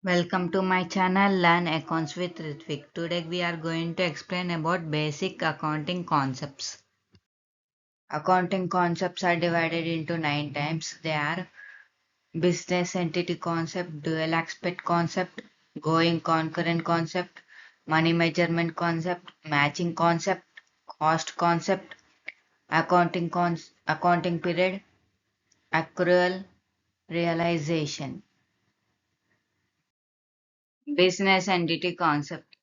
Welcome to my channel Learn Accounts with Ritvik. Today we are going to explain about basic accounting concepts. Accounting concepts are divided into 9 types. They are business entity concept, dual aspect concept, going concurrent concept, money measurement concept, matching concept, cost concept, accounting period, accrual, realization. Business entity concept.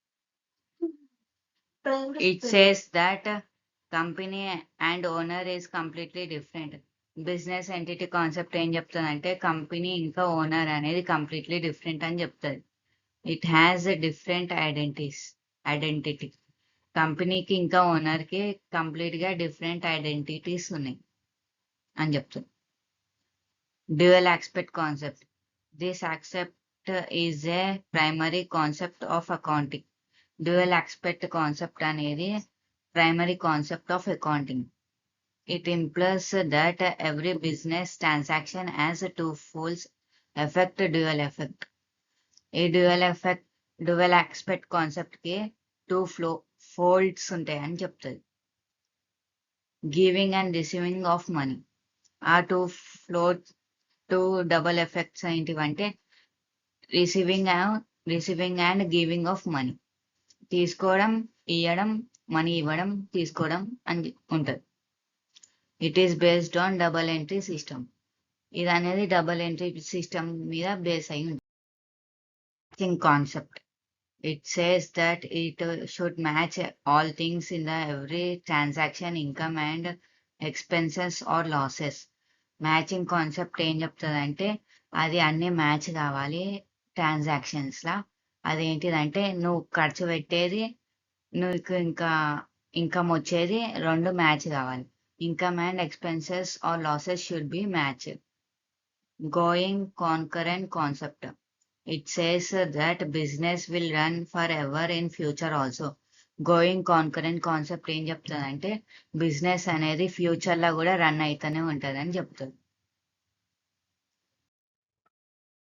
It says that company and owner is completely different. Business entity concept ఏం చెప్తుందంటే company ఇంకా owner అనేది completely different అని చెప్తుంది. It has different identity. కంపెనీకి ఇంకా ఓనర్కి complete గా డిఫరెంట్ ఐడెంటిటీస్ ఉన్నాయి అని చెప్తుంది. Dual aspect concept. This aspect is a primary concept of accounting. Dual aspect concept అనేది primary concept of accounting. It implies that every business transaction has two folds effect dual effect. ఈ dual aspect concept కి two folds ఉంటాయని చెప్తుంది. Giving and receiving of money. ఆ two double effects ఏంటివంటే receiving and giving of money. తీసుకోవడం, ఇవ్వడం, money ఇవ్వడం, తీసుకోవడం అని ఉంటుంది. It is based on double entry system. ఇది అనేది డబల్ ఎంట్రీ సిస్టమ్ మీద బేస్ అయి ఉంటుంది. Matching concept. It says that it should match all things in the every transaction, income and expenses or losses. Matching concept ఏం చెప్తుందంటే అది అన్ని match కావాలి ట్రాన్సాక్షన్స్ లా. అదేంటిదంటే నువ్వు ఖర్చు పెట్టేది, నువ్వు ఇంకా ఇన్కమ్ వచ్చేది రెండు మ్యాచ్ కావాలి. Income and expenses or losses should be match. Going concurrent concept. It says that business will run for ever in future also. Going concurrent concept ఏం చెప్తుందంటే బిజినెస్ అనేది ఫ్యూచర్ లో కూడా రన్ అయితేనే ఉంటది అని చెప్తుంది.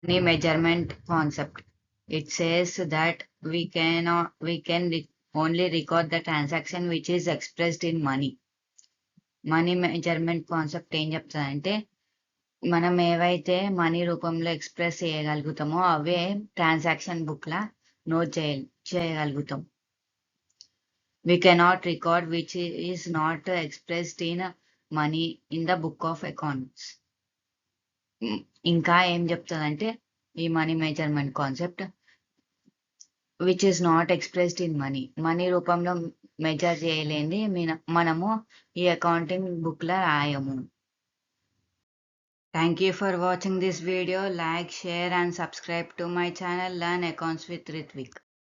Money measurement concept. It says that we can only record the transaction which is expressed in money. Money measurement concept ఏం చెప్తుందంటే మనం ఏవైతే మనీ రూపంలో ఎక్స్ప్రెస్ చేయగలుగుతామో అవే ట్రాన్సాక్షన్ బుక్ లా నోట్ చేయగలుగుతాం. We cannot record which is not expressed in money in the book of accounts. ఇంకా ఏం చెప్తుందంటే ఈ money measurement concept which is not expressed in money రూపంలో మెజర్ చేయలేని మనము ఈ అకౌంటింగ్ బుక్ లో రాయము. Thank you for watching this video. Like, share and subscribe to my channel learn accounts with Ritwik.